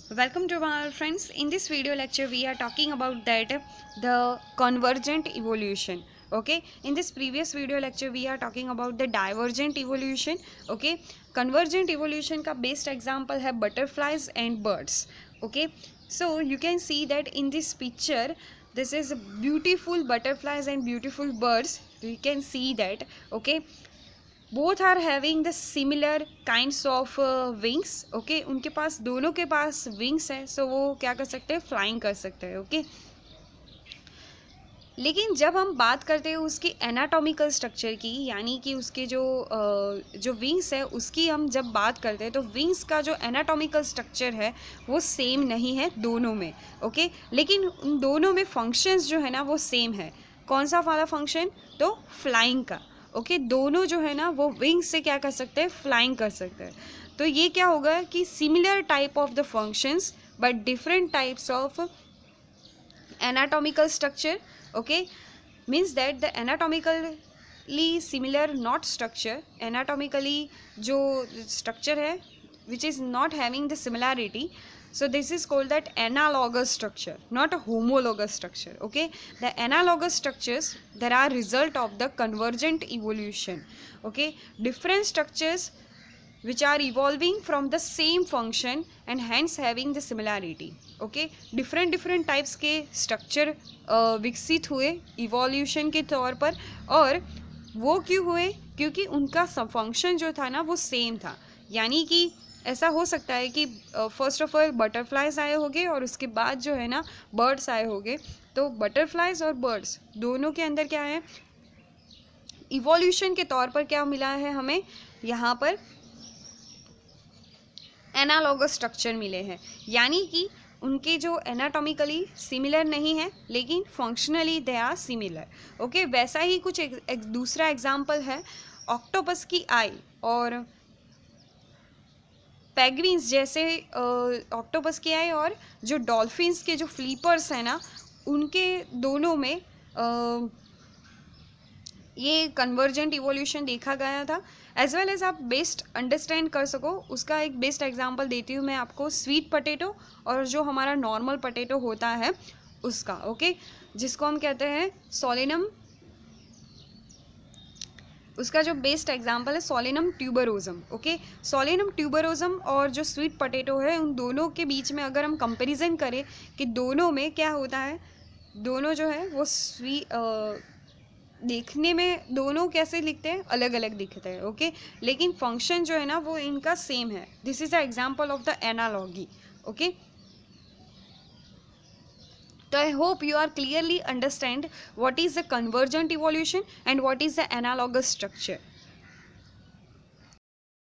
Welcome to our friends. In this video lecture we are talking about that the convergent evolution. Okay, in this previous video lecture we are talking about the divergent evolution. Okay, convergent evolution का best example है butterflies and birds. Okay, so you can see that in this picture this is beautiful butterflies and beautiful birds. You can see that. Okay, both are having the similar kinds of wings. Okay, उनके पास दोनों के पास wings है, सो वो क्या कर सकते हैं, फ्लाइंग कर सकते हैं. ओके, लेकिन जब हम बात करते हैं उसकी एनाटॉमिकल स्ट्रक्चर की, यानी कि उसके जो विंग्स है उसकी हम जब बात करते हैं तो विंग्स का जो एनाटॉमिकल स्ट्रक्चर है वो सेम नहीं है दोनों में. ओके, लेकिन उन दोनों में फंक्शंस जो है ना वो सेम है. कौन सा वाला फंक्शन? तो फ्लाइंग का. ओके, दोनों जो है ना वो विंग्स से क्या कर सकते हैं, फ्लाइंग कर सकते हैं. तो ये क्या होगा कि similar type of the functions but different types of anatomical structure. Okay, means that the anatomically similar not structure, anatomically जो structure है which is not having the similarity, so this is called that analogous structure, not a homologous structure. Okay, the analogous structures that are result of the convergent evolution. Okay, different structures which are evolving from the same function and hence having the similarity. Okay, different types के structure विकसित हुए evolution के तौर पर, और वो क्यों हुए? क्योंकि उनका फंक्शन जो था ना वो सेम था. यानी कि ऐसा हो सकता है कि फर्स्ट ऑफ ऑल बटरफ्लाइज आए होंगे और उसके बाद जो है ना बर्ड्स आए होंगे. तो बटरफ्लाइज और बर्ड्स दोनों के अंदर क्या है, इवोल्यूशन के तौर पर क्या मिला है हमें यहाँ पर, एनालॉगस स्ट्रक्चर मिले हैं. यानी कि उनके जो एनाटॉमिकली सिमिलर नहीं है लेकिन functionally they are similar. Okay, वैसा ही कुछ एक दूसरा एग्जांपल है ऑक्टोपस की आई और पेंगुइन्स जैसे. ऑक्टोपस की आई और जो डॉल्फिन्स के जो फ्लीपर्स हैं ना, उनके दोनों में ये कन्वर्जेंट इवोल्यूशन देखा गया था. एज वेल एज आप बेस्ट अंडरस्टैंड कर सको उसका एक बेस्ट एग्जांपल देती हूँ मैं आपको, स्वीट पोटैटो और जो हमारा नॉर्मल पोटैटो होता है उसका. ओके, जिसको हम कहते हैं सोलेनम, उसका जो बेस्ट एग्जांपल है Solanum tuberosum. Okay, Solanum tuberosum और जो स्वीट पोटैटो है उन दोनों के बीच में अगर हम कंपैरिजन करें कि दोनों में क्या होता है, दोनों जो है वो देखने में दोनों कैसे लिखते हैं, अलग अलग दिखते हैं. ओके, लेकिन फंक्शन जो है ना वो इनका सेम है. This is the example of the analogy. Okay, तो I hope you are clearly understand what is the convergent evolution and what is the analogous structure.